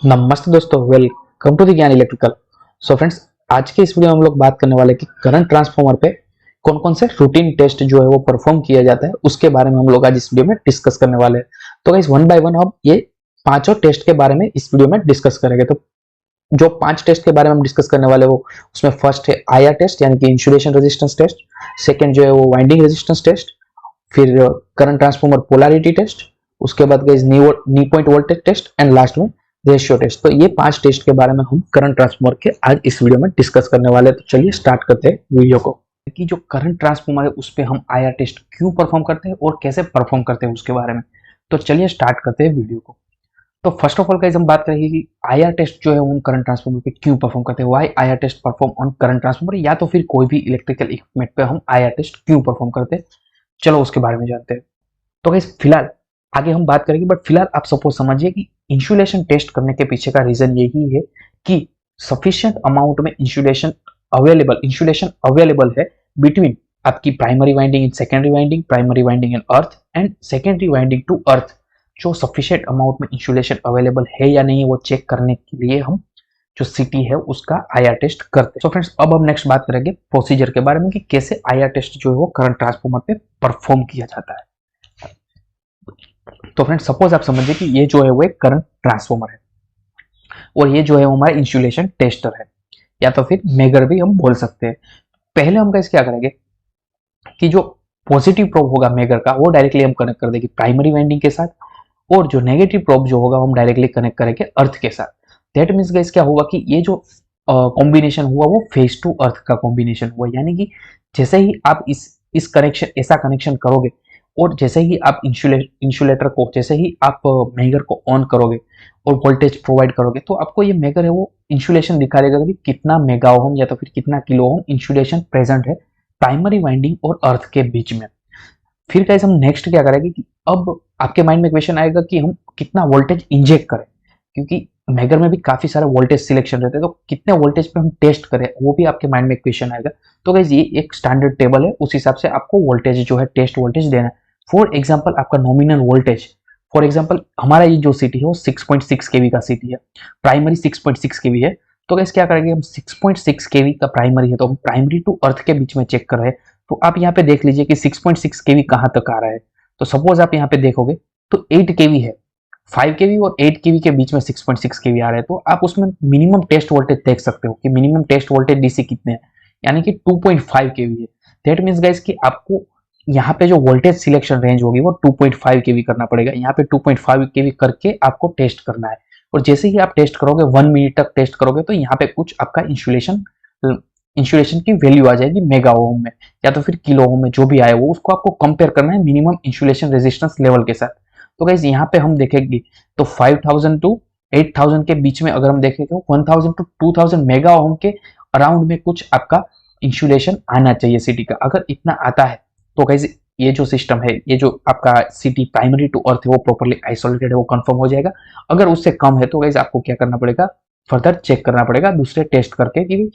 नमस्ते दोस्तों, welcome to the ज्ञान इलेक्ट्रिकल। सो फ्रेंड्स, आज के इस वीडियो में हम लोग बात करने वाले हैं कि करंट ट्रांसफार्मर पे कौन कौन से रूटीन टेस्ट जो है वो परफॉर्म किया जाता है, उसके बारे में हम लोग आज इस वीडियो में डिस्कस करने वाले हैं। तो गाइस, वन बाय वन हम ये पांचों टेस्ट के बारे में इस वीडियो में डिस्कस करेंगे। तो जो 5 टेस्ट के बारे में हम डिस्कस करने वाले हैं वो उसमें फर्स्ट है आईआर टेस्ट, यानी कि इंसुलेशन रेजिस्टेंस टेस्ट। सेकेंड जो है वो वाइंडिंग रेजिस्टेंस टेस्ट। फिर करंट ट्रांसफार्मर पोलैरिटी टेस्ट। उसके बाद guys knee point voltage test and last में रेशियो टेस्ट। तो ये 5 टेस्ट के बारे में हम करंट ट्रांसफार्मर के आज इस वीडियो में डिस्कस करने वाले हैं। तो चलिए स्टार्ट करते हैं वीडियो को कि जो करंट ट्रांसफार्मर है उस पर हम आईआर टेस्ट क्यों परफॉर्म करते हैं और कैसे परफॉर्म करते हैं उसके बारे में। तो चलिए स्टार्ट करते हैं वीडियो को। तो फर्स्ट ऑफ ऑल गाइस, हम बात करेंगे कि आईआर टेस्ट जो है वो हम करंट ट्रांसफार्मर पे क्यों परफॉर्म करते हैं, why IR test perform on current transformer, या तो फिर कोई भी इलेक्ट्रिकल इक्विपमेंट पे हम आईआर टेस्ट क्यों परफॉर्म करते हैं। चलो उसके बारे में जानते हैं। तो गाइस, फिलहाल आगे हम बात करेंगे, बट फिलहाल आप सपोज समझिए कि इंसुलेशन टेस्ट करने के पीछे का रीजन यही है कि सफिशिएंट अमाउंट में इंसुलेशन अवेलेबल है बिटवीन आपकी primary winding and secondary winding, primary winding and earth and secondary winding to earth. जो सफिशिएंट अमाउंट में इंसुलेशन अवेलेबल है या नहीं वो चेक करने के लिए हम जो सिटी है उसका आईआर टेस्ट करते हैं। सो फ्रेंड्स, अब हम नेक्स्ट बात करेंगे प्रोसीजर के बारे में कि कैसे आईआर टेस्ट जो है वो करंट ट्रांसफार्मर पे परफॉर्म किया जाता है। तो फ्रेंड्स, सपोज आप समझिए कि ये जो है वो एक करंट ट्रांसफार्मर है और ये जो है वो हमारा इंसुलेशन टेस्टर है, या तो फिर मेगर भी हम बोल सकते हैं। पहले हम क्या करेंगे कि जो पॉजिटिव प्रोब होगा मेगर का वो डायरेक्टली हम कनेक्ट कर देंगे प्राइमरी वाइंडिंग के साथ, और जो नेगेटिव प्रोब जो होगा हम डायरेक्टली कनेक्ट करेंगे अर्थ के साथ। दैट मीन्स गाइस क्या होगा कि ये जो कॉम्बिनेशन हुआ वो फेस टू अर्थ का कॉम्बिनेशन हुआ, यानी कि जैसे ही आप इस कनेक्शन ऐसा कनेक्शन करोगे और जैसे ही आप इंसुलेटर को, जैसे ही आप मेगर को ऑन करोगे और वोल्टेज प्रोवाइड करोगे, तो आपको ये मेगर है वो इंसुलेशन दिखा देगा कि कितना मेगा ओम या तो फिर कितना किलो ओम इंसुलेशन प्रेजेंट है प्राइमरी वाइंडिंग और अर्थ के बीच में। फिर गाइस, हम नेक्स्ट क्या करेंगे कि अब आपके माइंड में क्वेश्चन आएगा कि हम कितना वोल्टेज इंजेक्ट करें, क्योंकि मेगर में भी काफी सारे वोल्टेज सिलेक्शन रहते हैं, तो कितने वोल्टेज पे हम टेस्ट करें वो भी आपके माइंड में क्वेश्चन आएगा। तो गाइस, ये एक स्टैंडर्ड टेबल है, उस हिसाब से आपको वोल्टेज जो है टेस्ट वोल्टेज देना है। फॉर एग्जाम्पल आपका नॉमिनल वोल्टेज, फॉर एग्जाम्पल हमारा ये जो सिटी है वो 6.6 केवी का सिटी है, प्राइमरी 6.6 केवी है। तो गाइस क्या करेंगे, हम 6.6 केवी का प्राइमरी है तो हम प्राइमरी टू अर्थ के बीच में चेक कर रहे हैं। तो आप यहाँ पे देख लीजिए कि 6.6 केवी कहाँ तक आ रहा है। तो सपोज आप यहाँ पे देखोगे तो 8 केवी है, 5 केवी और 8 केवी के बीच में 6.6 केवी आ रहा है। तो आप उसमें मिनिमम टेस्ट वोल्टेज देख सकते हो कि मिनिमम टेस्ट वोल्टेज डीसी कितने हैं, यानी कि 2.5 केवी है। दैट मीन्स गाइस कि आपको यहाँ पे जो वोल्टेज सिलेक्शन रेंज होगी वो 2.5 केवी करना पड़ेगा। यहाँ पे 2.5 केवी करके आपको टेस्ट करना है, और जैसे ही आप टेस्ट करोगे 1 मिनट तक टेस्ट करोगे तो यहाँ पे कुछ आपका इंसुलेशन की वैल्यू आ जाएगी मेगा ओम में या तो फिर किलो ओम में, जो भी आए वो उसको आपको कंपेयर करना है मिनिमम इंसुलेशन रेजिस्टेंस लेवल के साथ। तो गाइस, यहाँ पे हम देखेंगे तो 5000 टू 8000 के बीच में अगर हम देखें तो 1000 टू 2000 मेगा ओम के अराउंड में कुछ आपका इंसुलेशन आना चाहिए सिटी का। अगर इतना आता है तो गाइस, ये जो सिस्टम है, ये जो आपका सिटी प्राइमरी टू अर्थ है वो प्रॉपर्ली आइसोलेटेड है, वो कंफर्म हो जाएगा। अगर उससे कम है तो गाइस आपको क्या करना पड़ेगा, फर्दर चेक करना पड़ेगा दूसरे टेस्ट करके कि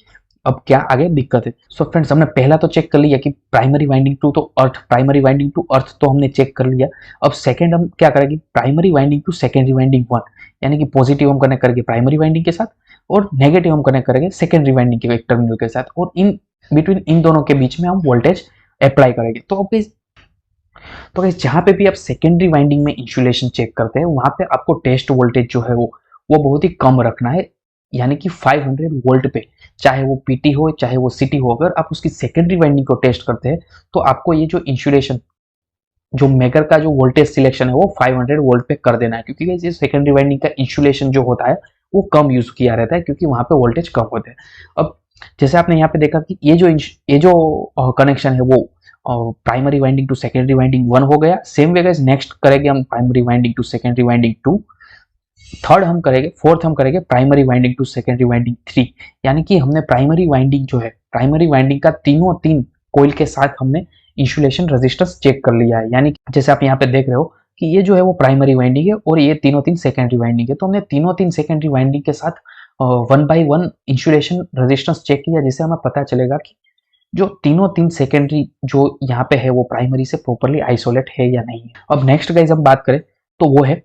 अब क्या आगे दिक्कत है। सो फ्रेंड्स, हमने पहला तो चेक कर लिया कि प्राइमरी वाइंडिंग टू तो अर्थ, प्राइमरी वाइंडिंग टू अर्थ तो हमने चेक कर लिया। अब सेकंड हम क्या करेंगे, primary winding to secondary winding 1, यानी कि पॉजिटिव हम कनेक्ट करेंगे प्राइमरी वाइंडिंग के साथ और नेगेटिव हम कनेक्ट करेंगे सेकेंडरी वाइंडिंग के एक टर्मिनल के साथ, और इन बिटवीन इन दोनों के बीच में हम वोल्टेज अप्लाई करेंगे। तो गाइस, जहां पे भी आप सेकेंडरी वाइंडिंग में इंसुलेशन चेक करते हैं वहां पे आपको टेस्ट वोल्टेज जो है वो बहुत ही कम रखना है, यानी कि 500 वोल्ट पे, चाहे वो पीटी हो चाहे वो सिटी हो। अगर आप उसकी सेकेंडरी वाइंडिंग को टेस्ट करते हैं तो आपको ये जो इंसुलेशन, जो मेकर का जो वोल्टेज सिलेक्शन है वो 500 वोल्ट पे कर देना है, क्योंकि ये सेकेंडरी वाइंडिंग का इंसुलेशन जो होता है वो कम यूज किया रहता है क्योंकि वहां पे वोल्टेज कम होते हैं। अब जैसे आपने यहाँ पे देखा कि ये जो कनेक्शन है वो primary winding to secondary winding 1 हो गया। सेम वे गाइस, नेक्स्ट करेंगे हम primary winding to secondary winding 2, third हम करेंगे, फोर्थ हम करेंगे primary winding to secondary winding 3, यानी कि हमने प्राइमरी वाइंडिंग जो है, प्राइमरी वाइंडिंग का तीन कोइल के साथ हमने इंसुलेशन रेजिस्टेंस चेक कर लिया है। यानी जैसे आप यहाँ पे देख रहे हो कि ये जो है वो प्राइमरी वाइंडिंग है और ये तीन सेकेंडरी वाइंडिंग है। तो हमने तीन सेकेंडरी वाइंडिंग के साथ 1 बाय 1 इंसुलेशन रेजिस्टेंस चेक किया, जिससे हमें पता चलेगा कि जो तीन सेकेंडरी जो यहाँ पे है वो प्राइमरी से प्रॉपरली आइसोलेट है या नहीं है। अब नेक्स्ट गाइस हम बात करें तो वो है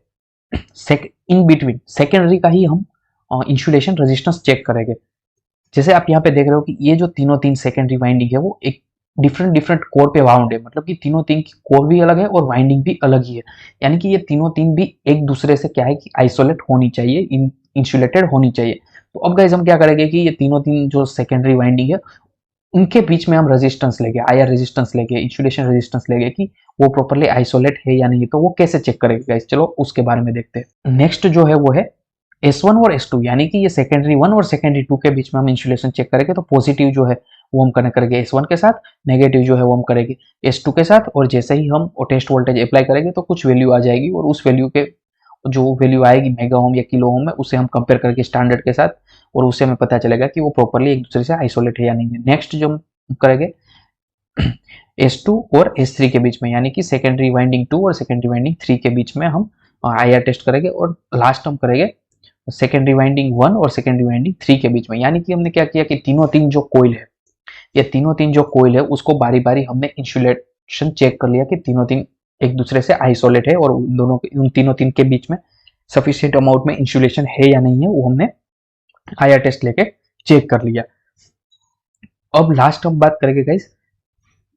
इन बिटवीन सेकेंडरी का ही हम इंसुलेशन रेजिस्टेंस चेक करेंगे। जैसे आप यहाँ पे देख रहे हो कि ये जो तीनों तीन सेकेंडरी वाइंडिंग है वो एक डिफरेंट डिफरेंट कोर पे वाउंड है, मतलब कि तीनों तीन की कोर भी अलग है और वाइंडिंग भी अलग ही है। यानी कि ये तीनों तीन भी एक दूसरे से क्या है कि आइसोलेट होनी चाहिए, इंसुलेटेड होनी चाहिए। तो अब गाइस हम क्या करेंगे कि ये तीनों तीन जो सेकेंडरी वाइंडिंग है उनके बीच में हम रेजिस्टेंस लेंगे, आईआर रेजिस्टेंस लेंगे, इंसुलेशन रेजिस्टेंस लेंगे कि वो प्रॉपर्ली आइसोलेट है या नहीं। तो वो कैसे चेक करेंगे गाइस, चलो उसके बारे में देखते हैं। नेक्स्ट जो है वो है S1 और S2, यानी कि ये सेकेंडरी 1 और सेकेंडरी 2 के बीच में हम इंसुलेशन चेक करेंगे। तो पॉजिटिव जो है वो हम कनेक्ट करेंगे S1 के साथ, नेगेटिव जो है वो हम करेंगे S2 के साथ। और जैसे ही हम टेस्ट वोल्टेज अप्लाई करेंगे तो कुछ वैल्यू आ जाएगी और उस वैल्यू के जो वैल्यू आएगी मेगा ओम या किलो ओम में, उसे हम कंपेयर करके स्टैंडर्ड के साथ, और उससे हमें पता चलेगा कि वो प्रॉपर्ली एक दूसरे से आइसोलेट है या नहीं है। नेक्स्ट जो हम करेंगे S2 और S3 के बीच में, यानी कि सेकेंडरी वाइंडिंग 2 और सेकेंडरी वाइंडिंग 3 के बीच में हम आईआर टेस्ट करेंगे। और लास्ट हम करेंगे सेकेंडरी वाइंडिंग 1 और सेकेंडरी वाइंडिंग 3 के बीच में। यानी कि हमने क्या किया कि तीनों तीन जो कोइल है, ये तीनों तीन जो कोइल है उसको बारी बारी हमने इंसुलेशन चेक कर लिया कि तीनों तीन एक दूसरे से आइसोलेट है और उन तीनों तीन के बीच में सफिशिएंट अमाउंट में इंसुलेशन है या नहीं है, वो हमने आईआर टेस्ट लेके चेक कर लिया। अब लास्ट हम बात करेंगे गाइस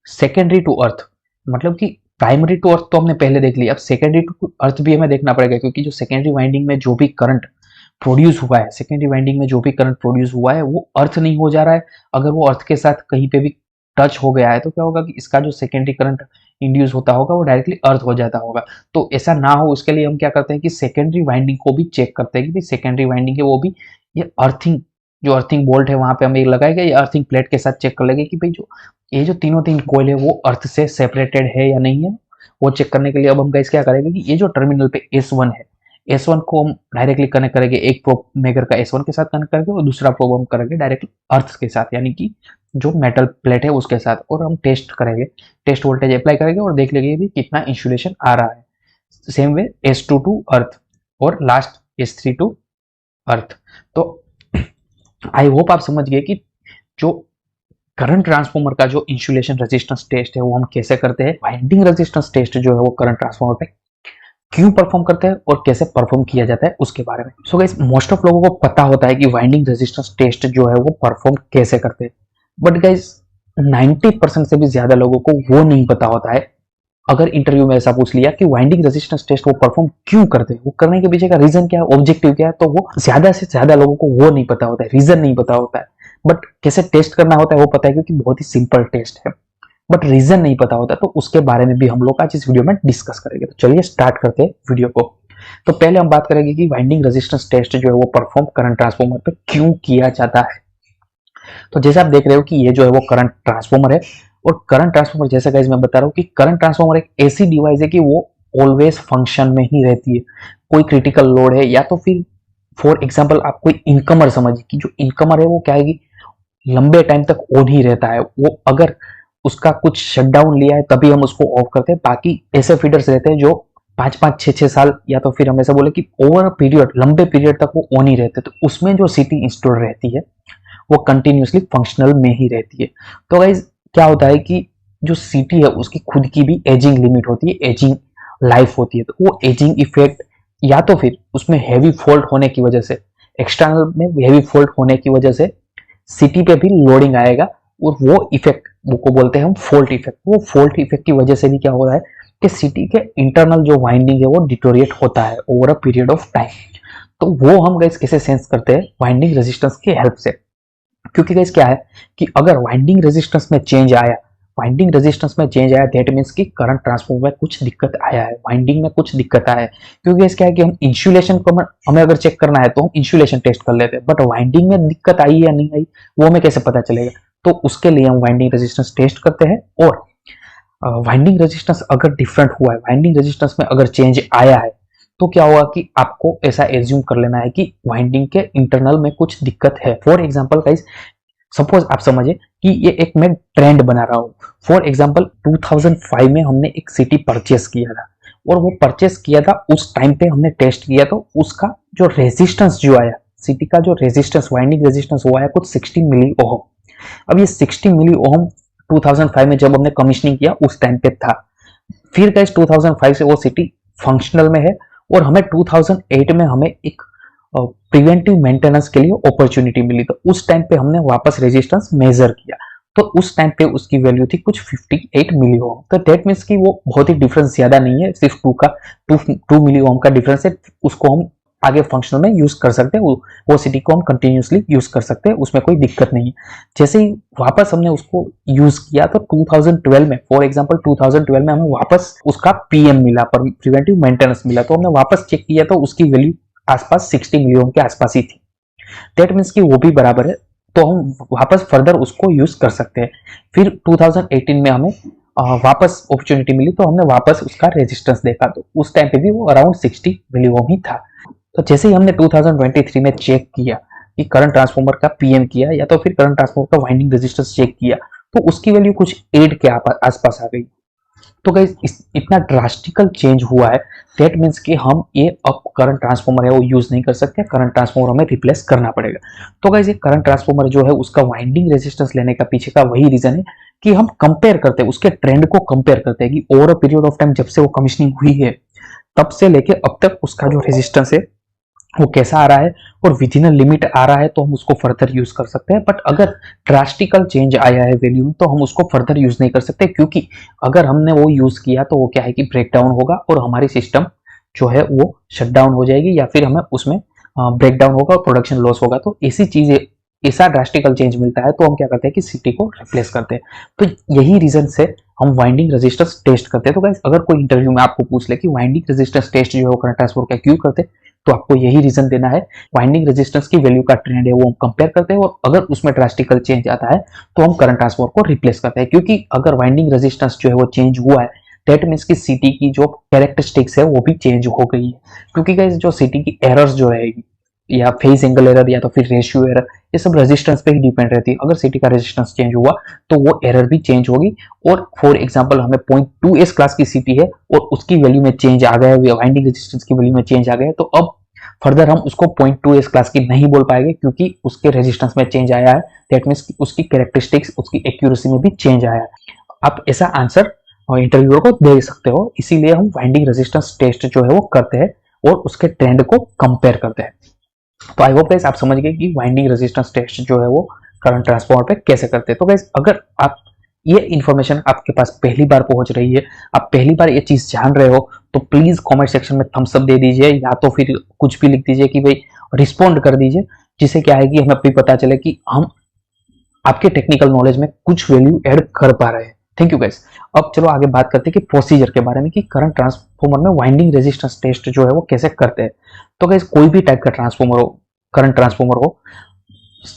सेकेंडरी टू अर्थ, मतलब कि प्राइमरी टू अर्थ तो हमने पहले देख लिया, अब सेकेंडरी टू अर्थ भी हमें देखना पड़ेगा, क्योंकि जो सेकेंडरी वाइंडिंग में जो भी करंट प्रोड्यूस हुआ है, सेकेंडरी वाइंडिंग में जो भी करंट प्रोड्यूस हुआ है वो अर्थ नहीं हो जा रहा है। अगर वो अर्थ के साथ कहीं पे भी टच हो गया है तो क्या होगा कि इसका जो सेकेंडरी करंट इंड्यूस होता होगा वो डायरेक्टली अर्थ हो जाता होगा। तो ऐसा ना हो उसके लिए हम क्या करते हैं कि सेकेंडरी वाइंडिंग को भी चेक करते हैं कि भाई सेकेंडरी वाइंडिंग है वो भी ये अर्थिंग, जो अर्थिंग बोल्ट है वहां पे हम एक लगाएंगे, ये अर्थिंग प्लेट के साथ चेक कर लेंगे कि भाई जो ये जो तीनों तीन कोयल है वो अर्थ से सेपरेटेड है या नहीं है। वो चेक करने के लिए अब हम गाइस क्या करेंगे कि ये जो टर्मिनल पे S1 है, S1 को हम डायरेक्टली कनेक्ट करेंगे, एक प्रोब मेकर का S1 के साथ कनेक्ट करेंगे और दूसरा प्रोब हम करेंगे डायरेक्टली अर्थ के साथ, यानी कि जो मेटल प्लेट है उसके साथ, और हम टेस्ट करेंगे, टेस्ट वोल्टेज अप्लाई करेंगे और देख लेंगे भी कितना इंसुलेशन आ रहा है। Same way S2 to earth और लास्ट S3 टू अर्थ। तो आई होप आप समझ गए कि जो करंट ट्रांसफार्मर का जो इंसुलेशन रेजिस्टेंस टेस्ट है वो हम कैसे करते हैं, वाइंडिंग रेजिस्टेंस टेस्ट जो है वो करंट ट्रांसफार्मर पे क्यों परफॉर्म करते हैं और कैसे परफॉर्म किया जाता है उसके बारे में। सो गाइस मोस्ट ऑफ लोगों को पता होता है कि वाइंडिंग रेजिस्टेंस टेस्ट जो है वो परफॉर्म कैसे करते हैं, बट गाइस 90% से भी ज्यादा लोगों को वो नहीं पता होता है। अगर इंटरव्यू में ऐसा पूछ लिया कि वाइंडिंग रेजिस्टेंस टेस्ट वो परफॉर्म क्यों करते हैं, वो करने के पीछे का रीजन क्या है, ऑब्जेक्टिव क्या है, तो वो ज्यादा से ज्यादा लोगों को वो नहीं पता होता है, रीजन नहीं पता होता है। बट कैसे टेस्ट करना होता है वो पता है, क्योंकि बहुत ही सिंपल टेस्ट है, बट रीजन नहीं पता होता। तो उसके बारे में भी हम लोग आज इस वीडियो में डिस्कस करेंगे। तो चलिए स्टार्ट करते हैं वीडियो को। तो पहले हम बात करेंगे कि वाइंडिंग रेजिस्टेंस टेस्ट जो है वो परफॉर्म करंट ट्रांसफार्मर पे क्यों किया जाता है। तो जैसे आप देख रहे हो कि ये जो है वो करंट ट्रांसफार्मर है, और करंट ट्रांसफार्मर जैसे गाइस मैं बता रहा हूँ कि करंट ट्रांसफार्मर एक ऐसी डिवाइस है कि वो ऑलवेज फंक्शन में ही रहती है। कोई क्रिटिकल लोड है या तो फिर फॉर एग्जाम्पल आप कोई इनकमर समझिए कि जो इनकमर है वो क्या है कि लंबे टाइम तक ऑन ही रहता है, वो अगर उसका कुछ शटडाउन लिया है तभी हम उसको ऑफ करते हैं। बाकी ऐसे फीडर्स रहते हैं जो 5-5, 6-6 साल या तो फिर हम ऐसा बोले कि ओवर पीरियड, लंबे पीरियड तक वो ऑन ही रहते हैं। तो उसमें जो सीटी इंस्टॉल रहती है वो कंटिन्यूसली फंक्शनल में ही रहती है। तो गाइज क्या होता है कि जो सीटी है उसकी खुद की भी एजिंग लिमिट होती है, एजिंग लाइफ होती है। तो वो एजिंग इफेक्ट या तो फिर उसमें हैवी फॉल्ट होने की वजह से, एक्सटर्नल में हैवी फॉल्ट होने की वजह से सीटी पे भी लोडिंग आएगा, और वो इफेक्ट वो को बोलते हैं हम फॉल्ट इफेक्ट। वो फॉल्ट इफेक्ट की वजह से भी क्या हो रहा है कि सीटी के इंटरनल जो वाइंडिंग है वो डिटोरिएट होता है over a period of time. तो वो हम गाइस कैसे सेंस करते हैं, वाइंडिंग रेजिस्टेंस की हेल्प से। क्योंकि गाइस क्या है कि अगर वाइंडिंग रेजिस्टेंस में चेंज आया, वाइंडिंग रेजिस्टेंस में चेंज आया, दैट मीन्स कि करंट ट्रांसफार्मर में कुछ दिक्कत आया है, वाइंडिंग में कुछ दिक्कत आया है। क्योंकि गाइस क्या है कि हम इंसुलेशन को हमें अगर चेक करना है तो हम इंसुलेशन टेस्ट कर लेते हैं, बट वाइंडिंग में दिक्कत आई या नहीं आई वो हमें कैसे पता चलेगा। तो उसके लिए हम वाइंडिंग रेजिस्टेंस टेस्ट करते हैं। और वाइंडिंग रेजिस्टेंस अगर डिफरेंट हुआ है, वाइंडिंग रेजिस्टेंस में अगर चेंज आया है, तो क्या होगा कि आपको ऐसा एज्यूम कर लेना है कि वाइंडिंग के इंटरनल में कुछ दिक्कत है। फॉर एग्जांपल गाइस, सपोज आप समझिए कि ये एक मैं ट्रेंड बना रहा हूँ। फॉर एग्जांपल 2005 में हमने एक सीटी परचेस किया था, और वो परचेस किया था उस टाइम पे हमने टेस्ट किया, तो उसका जो रेजिस्टेंस जो आया, सीटी का जो रेजिस्टेंस, वाइंडिंग रेजिस्टेंस वो आया कुछ 60 मिली ओहम। अब ये 60 मिली ओहम 2005 में जब हमने कमीशनिंग किया उस टाइम पे था। फिर गाइस 2005 से वो सीटी फंक्शनल में है, और हमें 2008 में हमें एक प्रिवेंटिव मेंटेनेंस के लिए अपॉर्चुनिटी मिली, तो उस टाइम पे हमने वापस रेजिस्टेंस मेजर किया, तो उस टाइम पे उसकी वैल्यू थी कुछ 58 मिली ओम। तो दैट मीन्स कि वो बहुत ही डिफरेंस ज्यादा नहीं है, सिर्फ 2 मिली ओम का डिफरेंस है, उसको हम आगे फंक्शनल में यूज कर सकते हैं, वो सिटी को हम कंटिन्यूसली यूज कर सकते हैं, उसमें कोई दिक्कत नहीं है। जैसे ही वापस हमने उसको यूज किया तो 2012 में, फॉर एग्जांपल 2012 में हमें वापस उसका पीएम मिला, पर प्रिवेंटिव मेंटेनेंस मिला, तो हमने वापस चेक किया तो उसकी वैल्यू आसपास 60 मिली ओम के आसपास ही थी। दैट मीन्स कि वो भी बराबर है, तो हम वापस फर्दर उसको यूज कर सकते हैं। फिर 2018 में हमें वापस अपॉर्चुनिटी मिली, तो हमने वापस उसका रेजिस्टेंस देखा, तो उस टाइम पे भी वो अराउंड 60 मिली ओम ही था। तो जैसे ही हमने 2023 में चेक किया कि करंट ट्रांसफार्मर का पीएम किया या तो फिर करंट ट्रांसफार्मर का वाइंडिंग रेजिस्टेंस चेक किया, तो उसकी वैल्यू कुछ 8 के आसपास आ गई। तो गाइस इतना ड्रास्टिकल चेंज हुआ है, दैट मीन्स कि हम ये अब करंट ट्रांसफार्मर है वो यूज नहीं कर सकते, करंट ट्रांसफार्मर हमें रिप्लेस करना पड़ेगा। तो गाइस ये करंट ट्रांसफार्मर जो है उसका वाइंडिंग रेजिस्टेंस लेने का पीछे का वही रीजन है कि हम कंपेयर करते हैं, उसके ट्रेंड को कंपेयर करते हैं कि over a period of time जब से वो कमीशनिंग हुई है तब से लेके अब तक उसका जो रेजिस्टेंस है वो कैसा आ रहा है, और विद इन अ लिमिट आ रहा है तो हम उसको फर्दर यूज कर सकते हैं। बट अगर ड्रास्टिकल चेंज आया है वैल्यू में तो हम उसको फर्दर यूज नहीं कर सकते, क्योंकि अगर हमने वो यूज किया तो वो क्या है कि ब्रेक डाउन होगा और हमारी सिस्टम जो है वो शट डाउन हो जाएगी, या फिर हमें उसमें ब्रेक डाउन होगा और प्रोडक्शन लॉस होगा। तो ऐसी चीज, ऐसा ड्रास्टिकल चेंज मिलता है तो हम क्या करते हैं कि सिटी को रिप्लेस करते हैं। तो यही रीजन से हम वाइंडिंग रेजिस्टेंस टेस्ट करते हैं। तो गाइस अगर कोई इंटरव्यू में आपको पूछ ले कि वाइंडिंग रेजिस्टेंस टेस्ट जो है वो करंट ट्रांसफार्मर का क्यों करते हैं, तो आपको यही रीजन देना है, वाइंडिंग रेजिस्टेंस की वैल्यू का ट्रेंड है वो हम कंपेयर करते हैं, और अगर उसमें ड्रास्टिकल चेंज आता है तो हम करंट ट्रांसफार्मर को रिप्लेस करते हैं। क्योंकि अगर वाइंडिंग रेजिस्टेंस जो है वो चेंज हुआ है, दैट मीन्स की सिटी की जो कैरेक्टरिस्टिक्स है वो भी चेंज हो गई है। क्योंकि गाइस जो सिटी की एरर्स जो रहेगी, या फेज एंगल एरर या तो फिर रेशियो एरर, ये सब रेजिस्टेंस पे ही डिपेंड रहती है। अगर सिटी का रेजिस्टेंस चेंज हुआ तो वो एरर भी चेंज होगी। और फॉर एग्जांपल हमें 0.2s क्लास की सिटी है और उसकी वैल्यू में चेंज आ गया है, वाइंडिंग रेजिस्टेंस की वैल्यू में चेंज आ गया है, तो अब फर्दर हम उसको 0.2s क्लास की नहीं बोल पाएंगे, क्योंकि उसके रेजिस्टेंस में चेंज आया है। दैट मीन्स उसकी कैरेक्टरिस्टिक्स, उसकी एक्यूरेसी में भी चेंज आया है। आप ऐसा आंसर इंटरव्यूअर को दे सकते हो, इसीलिए हम वाइंडिंग रेजिस्टेंस टेस्ट जो है वो करते हैं और उसके ट्रेंड को कंपेयर करते हैं। तो आई होप गाइस आप समझ गए कि वाइंडिंग रेजिस्टेंस टेस्ट जो है वो करंट ट्रांसफार्मर पे कैसे करते हैं। तो गाइस अगर आप ये इन्फॉर्मेशन आपके पास पहली बार पहुंच रही है, आप पहली बार ये चीज जान रहे हो, तो प्लीज कमेंट सेक्शन में थम्स अप दे दीजिए, या तो फिर कुछ भी लिख दीजिए कि भाई रिस्पॉन्ड कर दीजिए, जिससे क्या है कि हमें भी पता चले कि हम आपके टेक्निकल नॉलेज में कुछ वैल्यू ऐड कर पा रहे हैं। Thank you guys. अब चलो आगे बात करते हैं कि प्रोसीजर के बारे में, कि करंट ट्रांसफार्मर में वाइंडिंग रेजिस्टेंस टेस्ट जो है वो कैसे करते हैं। तो गाइस कोई भी टाइप का ट्रांसफार्मर हो, करंट ट्रांसफार्मर हो,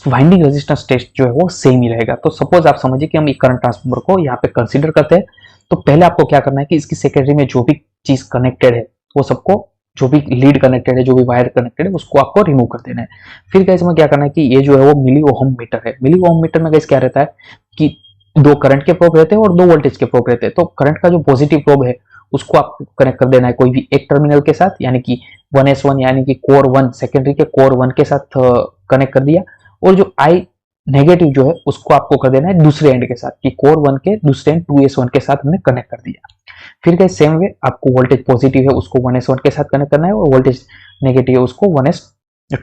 वाइंडिंग रेजिस्टेंस टेस्ट जो है वो सेम ही रहेगा। तो सपोज आप समझिए कि हम एक करंट ट्रांसफार्मर को यहाँ पे कंसीडर करते हैं, तो पहले आपको क्या करना है कि इसकी सेकेंडरी में जो भी चीज कनेक्टेड है वो सबको, जो भी लीड कनेक्टेड है, जो भी वायर कनेक्टेड है, उसको आपको रिमूव कर देना है। फिर गाइस हमें क्या करना है कि ये जो है वो मिली ओहम मीटर है। मिली ओहम मीटर में गाइस क्या रहता है कि 2 करंट के प्रोब रहते हैं और 2 वोल्टेज के प्रोब रहते हैं। तो करंट का जो पॉजिटिव प्रोब है उसको आपको कनेक्ट कर देना है कोई भी एक टर्मिनल के साथ, यानी कि 1s1 यानी कि कोर 1 सेकेंडरी के कोर 1 के साथ कनेक्ट कर दिया, और जो आई नेगेटिव जो है उसको आपको कर देना है दूसरे एंड के साथ, कि कोर 1 के दूसरे एंड 2s1 के साथ हमने कनेक्ट कर दिया। फिर गाइस सेम वे आपको वोल्टेज पॉजिटिव है उसको 1s1 के साथ कनेक्ट करना है, और वोल्टेज नेगेटिव है उसको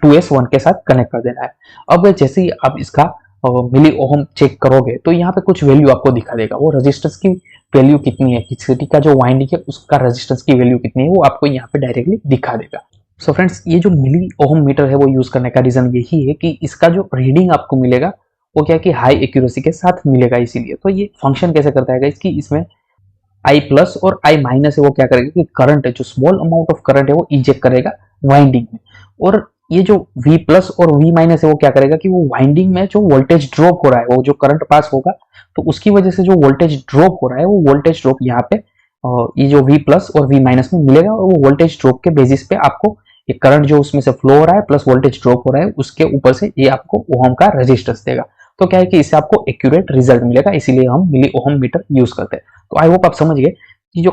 2s1 के साथ कनेक्ट कर देना है। अब जैसे ही आप इसका मिली ओहम चेक करोगे तो यहाँ पे कुछ वैल्यू आपको दिखा देगा, वो रेजिस्टेंस की वैल्यू कितनी है, सिटी का जो वाइंडिंग है उसका रेजिस्टेंस की वैल्यू कितनी है, वो आपको यहाँ पे डायरेक्टली दिखा देगा। सो फ्रेंड्स ये जो मिली ओहम मीटर है वो यूज करने का रीजन यही है कि इसका जो रीडिंग आपको मिलेगा वो क्या कि हाई एक्यूरेसी के साथ मिलेगा। इसीलिए तो ये फंक्शन कैसे करता है इसकी, इसमें आई प्लस और आई माइनस है वो क्या करेगा कि करंट है, जो स्मॉल अमाउंट ऑफ करंट है वो इंजेक्ट करेगा वाइंडिंग में, और ये जो V प्लस और V माइनस है वो क्या करेगा कि वो वाइंडिंग में जो वोल्टेज ड्रॉप हो रहा है, वो जो करंट पास होगा तो उसकी वजह से जो वोल्टेज ड्रॉप हो रहा है वो वोल्टेज ड्रॉप यहाँ पे ये जो V प्लस और V माइनस में मिलेगा, और वो वोल्टेज ड्रॉप के बेसिस पे आपको ये करंट जो उसमें से फ्लो हो रहा है प्लस वोल्टेज ड्रॉप हो रहा है उसके ऊपर से ये आपको ओहम का रेजिस्टेंस देगा। तो क्या है कि इससे आपको एक्यूरेट रिजल्ट मिलेगा, इसीलिए हम मिली ओहम मीटर यूज करते हैं। तो आई होप आप समझ गए कि जो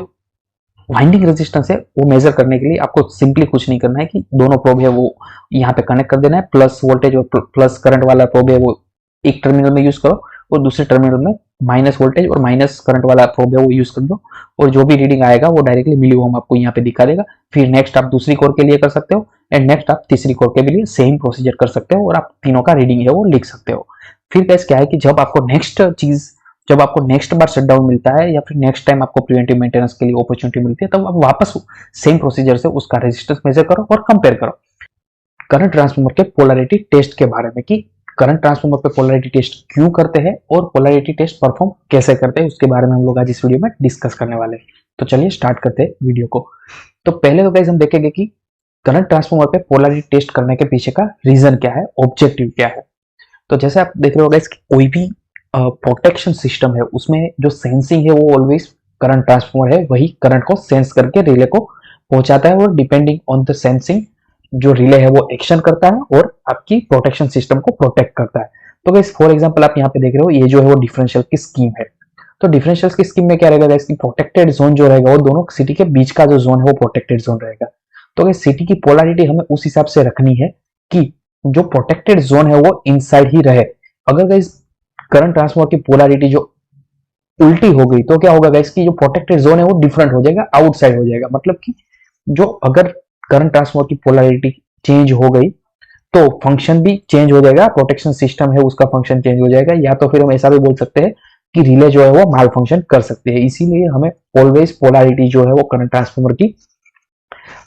वाइंडिंग रेजिस्टेंस है वो मेजर करने के लिए आपको सिंपली कुछ नहीं करना है कि दोनों प्रोब है वो यहाँ पे कनेक्ट कर देना है, प्लस वोल्टेज और प्लस करंट वाला प्रोब है वो एक टर्मिनल में यूज करो और दूसरे टर्मिनल में माइनस वोल्टेज और माइनस करंट वाला प्रोब है वो यूज कर दो, और जो भी रीडिंग आएगा वो डायरेक्टली मिली ओम आपको यहाँ पे दिखा देगा। फिर नेक्स्ट आप दूसरी कोर के लिए कर सकते हो, एंड नेक्स्ट आप तीसरी कोर के लिए सेम प्रोसीजर कर सकते हो, और आप तीनों का रीडिंग है वो लिख सकते हो। फिर कैसे क्या है कि जब आपको नेक्स्ट बार शटडाउन मिलता है या फिर नेक्स्ट टाइम आपको प्रिवेंटिव मेंटेनेंस के लिए अपॉर्चुनिटी मिलती है, तब आप वापस सेम प्रोसीजर से उसका रेजिस्टेंस मेजर करो और कंपेयर करो। करंट ट्रांसफार्मर के पोलैरिटी टेस्ट के बारे में, कि करंट ट्रांसफार्मर पे पोलैरिटी टेस्ट क्यों करते हैं और पोलैरिटी टेस्ट परफॉर्म कैसे करते हैं, उसके बारे में हम लोग आज इस वीडियो में डिस्कस करने वाले हैं। तो चलिए स्टार्ट करते हैं वीडियो को। तो पहले तो गाइस हम देखेंगे कि करंट ट्रांसफार्मर पे पोलैरिटी टेस्ट करने के पीछे का रीजन क्या है, ऑब्जेक्टिव क्या है। तो जैसे आप देख रहे हो गाइस, कोई भी प्रोटेक्शन सिस्टम है उसमें जो सेंसिंग है वो ऑलवेज करंट ट्रांसफार्मर है वही करंट को सेंस करके रिले को पहुंचाता है, और डिपेंडिंग ऑन द सेंसिंग जो रिले है वो एक्शन करता है और आपकी प्रोटेक्शन सिस्टम को प्रोटेक्ट करता है। तो गाइस फॉर एग्जांपल आप यहाँ पे देख रहे हो, ये जो है वो डिफरेंशियल की स्कीम है। तो डिफरेंशियल की स्कीम में क्या रहेगा गाइस, की प्रोटेक्टेड जोन जो रहेगा वो दोनों सिटी के बीच का जो जोन है वो प्रोटेक्टेड जोन रहेगा। तो गाइस सिटी की पोलैरिटी हमें उस हिसाब से रखनी है कि जो प्रोटेक्टेड जोन है वो इनसाइड ही रहे। अगर गाइस करंट ट्रांसफार्मर की पोलैरिटी जो उल्टी हो गई तो क्या होगा गाइस, की जो प्रोटेक्टेड जोन है वो डिफरेंट हो जाएगा, आउटसाइड हो जाएगा। मतलब कि जो अगर करंट ट्रांसफार्मर की पोलैरिटी चेंज हो गई तो फंक्शन भी चेंज हो जाएगा, प्रोटेक्शन सिस्टम है उसका फंक्शन चेंज हो जाएगा, या तो फिर हम ऐसा भी बोल सकते हैं कि रिले जो है वो माल फंक्शन कर सकते हैं। इसीलिए हमें ऑलवेज पोलैरिटी जो है वो करंट ट्रांसफार्मर की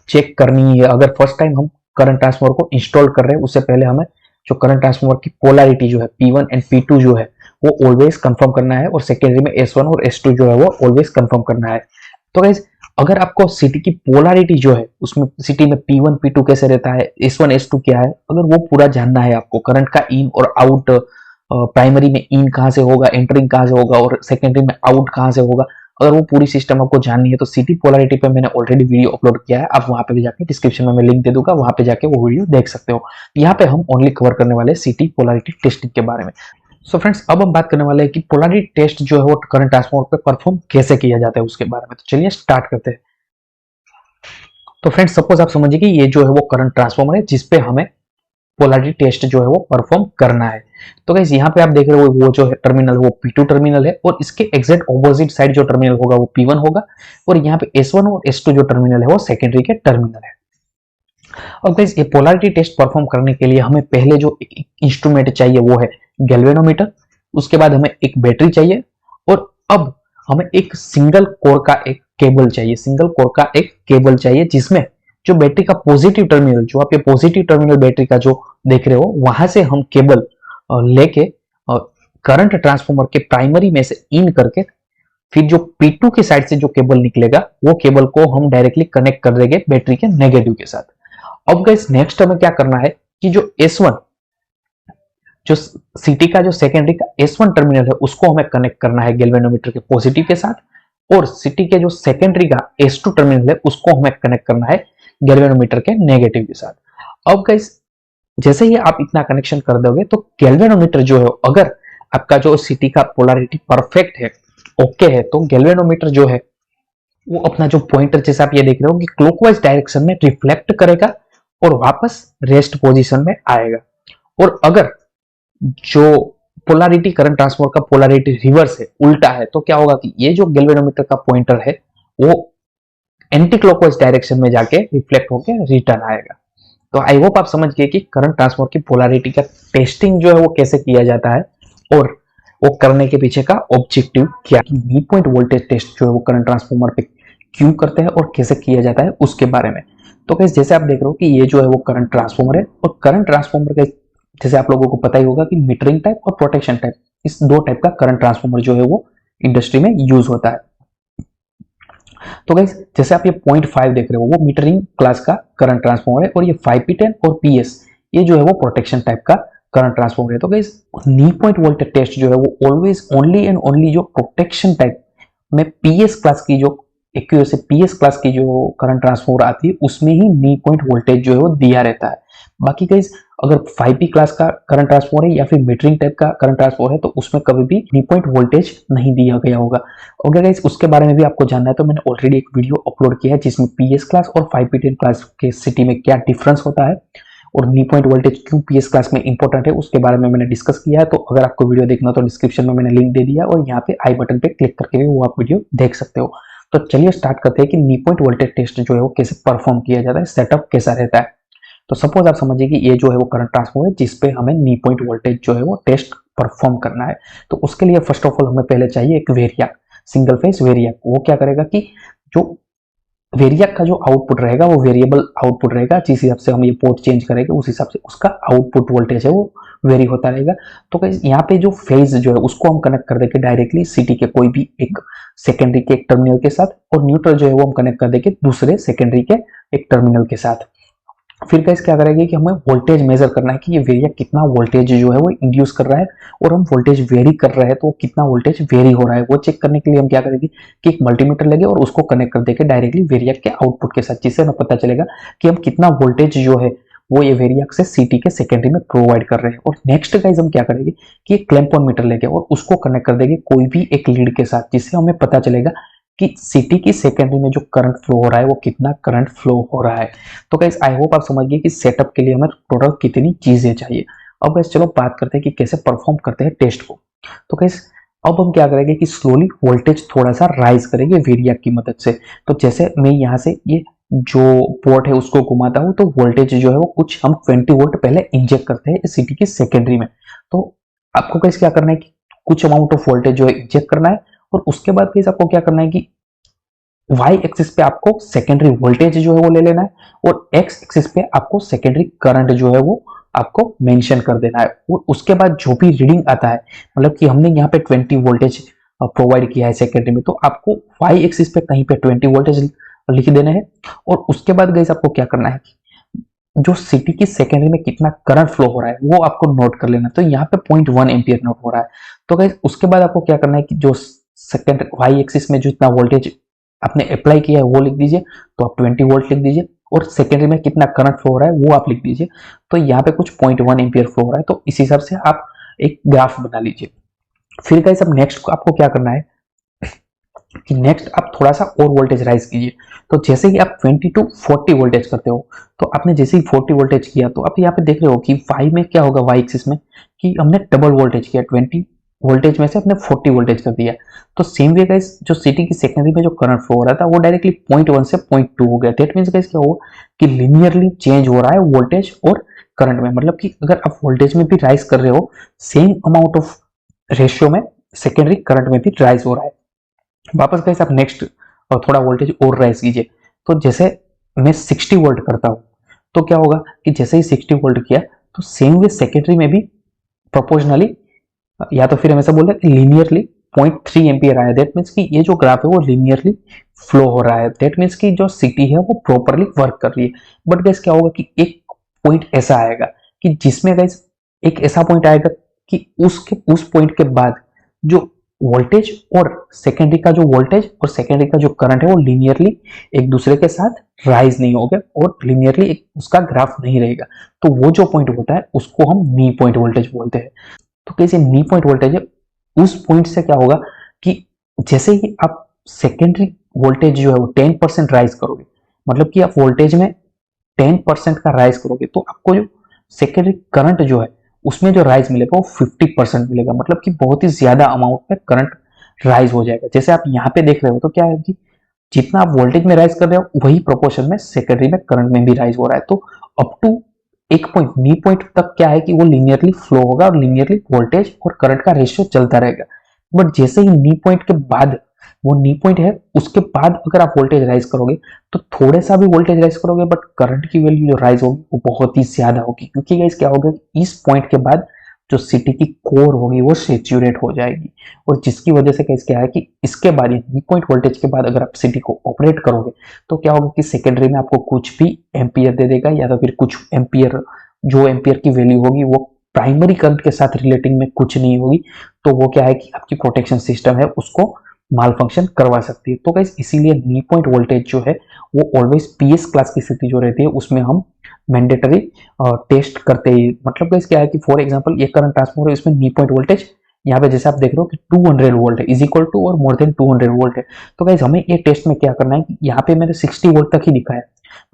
चेक करनी है। अगर फर्स्ट टाइम हम करंट ट्रांसफार्मर को इंस्टॉल कर रहे हैं उससे पहले हमें जो करंट ट्रांसफार्मर की पोलैरिटी जो है P1 एंड P2 जो है वो ऑलवेज कंफर्म करना है, और सेकेंडरी में S1 और S2 जो है वो ऑलवेज कंफर्म करना है। तो गाइस अगर आपको सिटी की पोलैरिटी जो है उसमें सिटी में P1 P2 कैसे रहता है, S1 S2 क्या है, अगर वो पूरा जानना है आपको, करंट का इन और आउट, प्राइमरी में इन कहां से होगा, एंटरिंग कहां से होगा, और सेकेंडरी में आउट कहां से होगा, अगर वो पूरी सिस्टम आपको जाननी है तो सिटी पोलैरिटी पे मैंने ऑलरेडी वीडियो अपलोड किया है, आप वहां पे भी जाके डिस्क्रिप्शन में मैं लिंक दे दूंगा, वहां पे जाके वो वीडियो देख सकते हो। यहाँ पे हम ओनली कवर करने वाले सिटी पोलैरिटी टेस्टिंग के बारे में। सो फ्रेंड्स अब हम बात करने वाले हैं कि पोलैरिटी टेस्ट जो है वो करंट ट्रांसफार्मर पे परफॉर्म कैसे किया जाता है उसके बारे में। तो चलिए स्टार्ट करते हैं। तो फ्रेंड्स सपोज आप समझिए कि ये जो है वो करंट ट्रांसफार्मर है जिसपे हमें पोलैरिटी टेस्ट जो है वो परफॉर्म करना है। तो गाइस यहाँ पे आप देख रहे हो वो जो है टर्मिनल वो P2 टर्मिनल है, और इसके एग्जैक्ट ऑपोजिट साइड जो टर्मिनल होगा वो P1 होगा, और यहाँ पे S1 और S2 जो टर्मिनल है वो सेकेंडरी के टर्मिनल है। अब गाइस ये पोलैरिटी टेस्ट परफॉर्म करने के लिए हमें पहले जो एक इंस्ट्रूमेंट चाहिए वो है गैल्वेनोमीटर, उसके बाद हमें एक बैटरी चाहिए, और अब हमें एक सिंगल कोर का एक केबल चाहिए जिसमें जो बैटरी का पॉजिटिव टर्मिनल, जो आप ये पॉजिटिव टर्मिनल बैटरी का जो देख रहे हो वहां से हम केबल लेके करंट ट्रांसफार्मर के प्राइमरी में से इन करके फिर जो P2 की साइड से जो केबल निकलेगा वो केबल को हम डायरेक्टली कनेक्ट कर देंगे बैटरी के नेगेटिव के साथ। अब गाइस नेक्स्ट हमें क्या करना है कि जो S1 जो सिटी का जो सेकेंडरी का S1 टर्मिनल है उसको हमें कनेक्ट करना है गैल्वेनोमीटर के पॉजिटिव के साथ, और सिटी के जो सेकेंडरी का S2 टर्मिनल है उसको हमें कनेक्ट करना है गैल्वेनोमीटर के नेगेटिव के साथ। अब गाइस जैसे ही आप इतना कनेक्शन कर दोगे तो गैल्वेनोमीटर जो है, अगर आपका जो सिटी का पोलैरिटी परफेक्ट है, ओके है, तो गैल्वेनोमीटर जो है वो अपना जो पॉइंटर जैसे आप ये देख रहे हो कि क्लॉकवाइज डायरेक्शन में रिफ्लेक्ट करेगा और वापस रेस्ट पोजीशन में आएगा। और अगर जो पोलैरिटी करंट ट्रांसफार्मर का पोलैरिटी रिवर्स है, उल्टा है, तो क्या होगा कि ये जो गैल्वेनोमीटर का पॉइंटर है वो एंटी क्लॉकवाइज डायरेक्शन में जाके रिफ्लेक्ट होकर रिटर्न आएगा। तो आई होप आप समझ गए कि करंट ट्रांसफार्मर की पोलैरिटी का टेस्टिंग जो है वो कैसे किया जाता है, और वो करने के पीछे का ऑब्जेक्टिव क्या, नी पॉइंट वोल्टेज टेस्ट जो है वो करंट ट्रांसफार्मर पे क्यों करते हैं और कैसे किया जाता है उसके बारे में। तो गाइस जैसे आप देख रहे हो कि ये जो है वो करंट ट्रांसफार्मर है, और करंट ट्रांसफार्मर का जैसे आप लोगों को पता ही होगा कि मीटरिंग टाइप और प्रोटेक्शन टाइप, इस दो टाइप का करंट ट्रांसफार्मर जो है वो इंडस्ट्री में यूज होता है। तो गाइस जैसे आप ये 0.5 देख रहे हो वो मीटरिंग क्लास का करंट ट्रांसफार्मर है, और ये 5P10 और PS ये जो है वो प्रोटेक्शन टाइप का करंट ट्रांसफार्मर है। तो guys knee point voltage test जो है वो ऑलवेज ओनली एंड ओनली जो प्रोटेक्शन टाइप में PS क्लास की जो एक्यूएस PS क्लास की जो करंट ट्रांसफार्मर आती है उसमें ही नी पॉइंट वोल्टेज जो है वो दिया रहता है। बाकी गाइस अगर 5P क्लास का करंट ट्रांसफार्मर है या फिर मीटरिंग टाइप का करंट ट्रांसफार्मर है तो उसमें कभी भी नी पॉइंट वोल्टेज नहीं दिया गया होगा। अगर गाइस उसके बारे में भी आपको जानना है तो मैंने ऑलरेडी एक वीडियो अपलोड किया है जिसमें PS क्लास और 5P10 क्लास के सिटी में क्या डिफरेंस होता है और नी पॉइंट वोल्टेज क्यों पीएस क्लास में इंपॉर्टेंट है उसके बारे में मैंने डिस्कस किया है। तो अगर आपको वीडियो देखना तो डिस्क्रिप्शन में मैंने लिंक दे दिया और यहाँ पे आई बटन पे क्लिक करके भी वो आप वीडियो देख सकते हो। तो चलिए स्टार्ट करते हैं कि नी पॉइंट वोल्टेज टेस्ट जो है वो कैसे परफॉर्म किया जाता है, सेटअप कैसा रहता है। तो सपोज आप समझिए कि ये जो है वो करंट ट्रांसफॉर्मर है जिसपे हमें नी पॉइंट वोल्टेज जो है वो टेस्ट परफॉर्म करना है। तो उसके लिए फर्स्ट ऑफ ऑल हमें पहले चाहिए एक वेरियाक, सिंगल फेज वेरियाक। वो क्या करेगा कि जो वेरियाक का जो आउटपुट रहेगा वो वेरिएबल आउटपुट रहेगा, जिस हिसाब से हम ये पोर्ट चेंज करेंगे उस हिसाब से उसका आउटपुट वोल्टेज है वो वेरी होता रहेगा। तो गाइस यहाँ पे जो फेज जो है उसको हम कनेक्ट कर देंगे डायरेक्टली सिटी के कोई भी एक सेकेंडरी के एक टर्मिनल के साथ, और न्यूट्रल जो है वो हम कनेक्ट कर देंगे दूसरे सेकेंडरी के एक टर्मिनल के साथ। फिर गाइस क्या करेंगे कि हमें वोल्टेज मेजर करना है कि ये वेरियाक कितना वोल्टेज जो है वो इंड्यूस कर रहा है, और हम वोल्टेज वेरी कर रहे हैं तो कितना वोल्टेज वेरी हो रहा है वो चेक करने के लिए हम क्या करेंगे कि एक मल्टीमीटर लेंगे और उसको कनेक्ट कर देंगे डायरेक्टली वेरियाक के आउटपुट के साथ, जिससे हमें पता चलेगा कि हम कितना वोल्टेज जो है वो ये वेरियाक से सीटी के सेकेंडरी में प्रोवाइड कर रहे हैं। और नेक्स्ट गाइस हम क्या करेंगे कि एक क्लैंपोमीटर लेंगे और उसको कनेक्ट कर देंगे कोई भी एक लीड के साथ, जिससे हमें पता चलेगा कि सिटी की सेकेंडरी में जो करंट फ्लो हो रहा है वो कितना करंट फ्लो हो रहा है। तो गाइस आई होप आप समझ गए कि सेटअप के लिए हमें टोटल कितनी चीजें चाहिए। अब गाइस चलो बात करते हैं कि कैसे परफॉर्म करते हैं टेस्ट को। तो गाइस अब हम क्या करेंगे कि स्लोली वोल्टेज थोड़ा सा राइज करेंगे वेरियाक की मदद से। तो जैसे मैं यहाँ से ये जो पोर्ट है उसको घुमाता हूँ तो वोल्टेज जो है वो कुछ हम 20 वोल्ट पहले इंजेक्ट करते हैं सिटी की सेकेंडरी में। तो आपको गाइस क्या करना है कि कुछ अमाउंट ऑफ वोल्टेज जो है इंजेक्ट करना है, और उसके बाद गाइस आपको क्या करना है कि वाई एक्सिस पे आपको सेकेंडरी वोल्टेज जो है वो ले लेना है, और एक्स एक्सिस पे आपको सेकेंडरी करंट जो है वो आपको मेंशन कर देना है। और उसके बाद जो भी रीडिंग आता है, मतलब कि हमने यहाँ पे 20 वोल्टेज प्रोवाइड किया है सेकेंडरी में, तो आपको वाई एक्सिस पे कहीं पे 20 वोल्टेज लिख देना है। और उसके बाद गाइस आपको क्या करना है कि जो सिटी की सेकेंडरी में कितना करंट फ्लो हो रहा है वो आपको नोट कर लेना है। तो यहाँ पे 0.1 एम्पियर नोट हो रहा है। तो गाइस उसके बाद आपको क्या करना है कि जो सेकेंड वाई एक्सिस में जितना वोल्टेज आपने अप्लाई किया है वो लिख दीजिए, तो आप 20 वोल्ट लिख दीजिए, और सेकेंडरी में कितना करंट फ्लो हो रहा है वो आप लिख दीजिए। तो यहाँ पे कुछ 0.1 एम्पियर फ्लो हो रहा है, तो इस हिसाब से आप एक ग्राफ बना लीजिए। फिर गाइस अब नेक्स्ट आपको क्या करना है कि नेक्स्ट आप थोड़ा सा और वोल्टेज राइज कीजिए। तो जैसे ही आप 20 टू 40 वोल्टेज करते हो, तो आपने जैसे ही 40 वोल्टेज किया तो आप यहाँ पे देख रहे हो कि वाई में क्या होगा, वाई एक्सिस में कि हमने डबल वोल्टेज किया, 20 वोल्टेज में से अपने 40 वोल्टेज कर दिया। तो सेम वे गाइस जो सिटी की सेकेंडरी में जो करंट फ्लो हो रहा था वो डायरेक्टली 0.1 से 0.2 हो गया। दैट मींस गाइस क्या होगा कि लिनियरली चेंज हो रहा है वोल्टेज और करंट में, मतलब कि अगर आप वोल्टेज में भी राइज कर रहे हो सेम अमाउंट ऑफ रेशियो में सेकेंडरी करंट में भी राइज हो रहा है। वापस गाइस आप नेक्स्ट और थोड़ा वोल्टेज और राइज कीजिए। तो जैसे मैं 60 वोल्ट करता हूँ तो क्या होगा कि जैसे ही 60 वोल्ट किया तो सेम वे सेकेंडरी में भी प्रोपोर्शनली, या तो फिर हम ऐसा बोल रहे हैं लिनियरली 0.3 एम्पियर आया। दैट मीन्स कि ये जो ग्राफ है वो लिनियरली फ्लो हो रहा है। दैट मीन्स कि जो सिटी है वो प्रॉपरली वर्क कर रही है। बट गाइस क्या होगा कि एक पॉइंट ऐसा आएगा कि जिसमें गाइस एक ऐसा पॉइंट आएगा कि उस पॉइंट के बाद जो वोल्टेज और सेकेंडरी का जो वोल्टेज और सेकेंडरी का जो करंट है वो लिनियरली एक दूसरे के साथ राइज नहीं होगा और लिनियरली उसका ग्राफ नहीं रहेगा। तो वो जो पॉइंट होता है उसको हम नी पॉइंट वोल्टेज बोलते हैं। तो कैसे नी पॉइंट वोल्टेज है, उस पॉइंट से क्या होगा कि जैसे ही आप सेकेंडरी वोल्टेज जो है वो 10% राइज करोगे, मतलब कि आप वोल्टेज में 10% का राइज करोगे, तो आपको जो सेकेंडरी करंट जो है उसमें जो राइज मिलेगा वो 50% मिलेगा, मतलब कि बहुत ही ज्यादा अमाउंट में करंट राइज हो जाएगा। जैसे आप यहाँ पे देख रहे हो तो क्या है कि जितना आप वोल्टेज में राइज कर रहे हो वही प्रोपोर्शन में सेकेंडरी में करंट में भी राइज हो रहा है। तो अप टू एक पॉइंट नी पॉइंट तक क्या है कि वो लिनियरली फ्लो होगा और लिनियरली वोल्टेज और करंट का रेशियो चलता रहेगा। बट जैसे ही नी पॉइंट के बाद वो नी पॉइंट है उसके बाद अगर आप वोल्टेज राइज करोगे तो थोड़े सा भी वोल्टेज राइज करोगे बट करंट की वैल्यू जो राइज होगी वो बहुत ही ज्यादा होगी, क्योंकि गाइस क्या होगा इस पॉइंट के बाद जो सिटी की कोर होगी वो सेचुरेट हो जाएगी, और जिसकी वजह से क्या है कि इसके बाद नी पॉइंट वोल्टेज के बाद अगर आप सिटी को ऑपरेट करोगे तो क्या होगा कि सेकेंडरी में आपको कुछ भी एम्पियर दे देगा, या तो फिर कुछ एम्पियर जो एम्पियर की वैल्यू होगी वो प्राइमरी करंट के साथ रिलेटिंग में कुछ नहीं होगी। तो वो क्या है कि आपकी प्रोटेक्शन सिस्टम है उसको माल फंक्शन करवा सकती है। तो गाइस इसीलिए नी पॉइंट वोल्टेज जो है वो ऑलवेज पीएस क्लास की स्थिति जो रहती है उसमें हम मैंडेटरी टेस्ट करते ही, मतलब गाइस क्या है कि फॉर एग्जांपल ये करंट ट्रांसफॉर्मर है इसमें नी पॉइंट वोल्टेज यहाँ पे जैसे आप देख रहे हो कि 200 वोल्ट है इज इक्वल टू और मोर देन 200 वोल्ट है। तो गाइस हमें ये टेस्ट में क्या करना है कि यहाँ पे मैंने 60 वोल्ट तक ही दिखा है,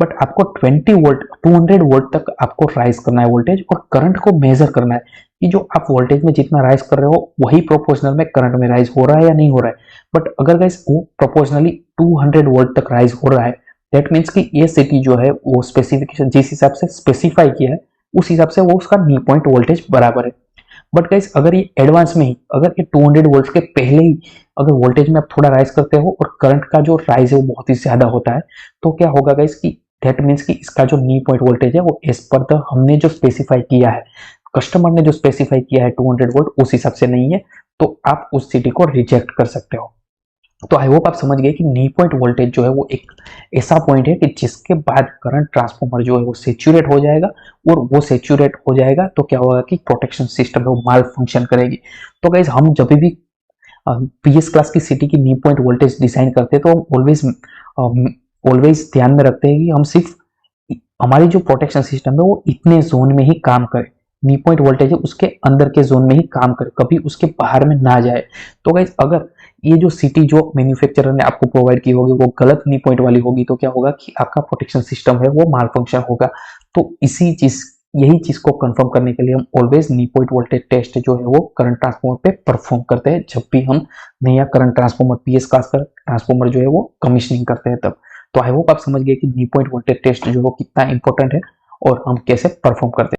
बट आपको 20 वोल्ट 200 वोल्ट तक आपको राइज करना है वोल्टेज, और करंट को मेजर करना है कि जो आप वोल्टेज में जितना राइज कर रहे हो वही प्रोपोर्शनल में करंट में राइज हो रहा है या नहीं हो रहा है। बट अगर गाइस वो प्रोपोर्शनली 200 वोल्ट तक राइज हो रहा है, दैट मीन्स कि ये सिटी जो है वो स्पेसिफिकेशन जिस हिसाब से स्पेसिफाई किया है उस हिसाब से वो उसका नी पॉइंट वोल्टेज बराबर है। बट गाइस अगर ये एडवांस में ही, अगर ये 200 वोल्ट के पहले ही अगर वोल्टेज में आप थोड़ा राइज करते हो और करंट का जो राइज है वो बहुत ही ज्यादा होता है, तो क्या होगा गाइस कि दैट मीन्स कि इसका जो नी पॉइंट वोल्टेज है वो एज पर द हमने जो स्पेसिफाई किया है, कस्टमर ने जो स्पेसिफाई किया है 200 वोल्ट उस हिसाब से नहीं है, तो आप उस सिटी को रिजेक्ट कर सकते हो। तो आई होप आप समझ गए कि नी पॉइंट वोल्टेज जो है वो एक ऐसा पॉइंट है कि जिसके बाद करंट ट्रांसफॉर्मर जो है वो सेचुरेट हो जाएगा, और वो सेचुरेट हो जाएगा तो क्या होगा कि प्रोटेक्शन सिस्टम है वो माल फंक्शन करेगी। तो गाइज हम जब भी पीएस क्लास की सिटी की नी पॉइंट वोल्टेज डिजाइन करते हैं तो हम ऑलवेज ध्यान में रखते हैं कि हम सिर्फ हमारी जो प्रोटेक्शन सिस्टम है वो इतने जोन में ही काम करे, नी पॉइंट वोल्टेज है उसके अंदर के जोन में ही काम करे, कभी उसके बाहर में ना जाए। तो गाइज अगर ये जो सिटी जो मैन्युफैक्चरर ने आपको प्रोवाइड की होगी वो गलत नी पॉइंट वाली होगी, तो क्या होगा कि आपका प्रोटेक्शन सिस्टम है वो माल फंक्शन होगा। तो यही चीज को कंफर्म करने के लिए हम ऑलवेज नी पॉइंट वोल्टेज टेस्ट जो है वो करंट ट्रांसफॉर्मर पे परफॉर्म करते हैं, जब भी हम नया करंट ट्रांसफॉर्मर पीएस क्लास का ट्रांसफॉर्मर जो है वो कमीशनिंग करते हैं तब। तो आई होप आप समझ गए कि नी पॉइंट वोल्टेज टेस्ट जो है वो कितना इंपॉर्टेंट है और हम कैसे परफॉर्म करते हैं।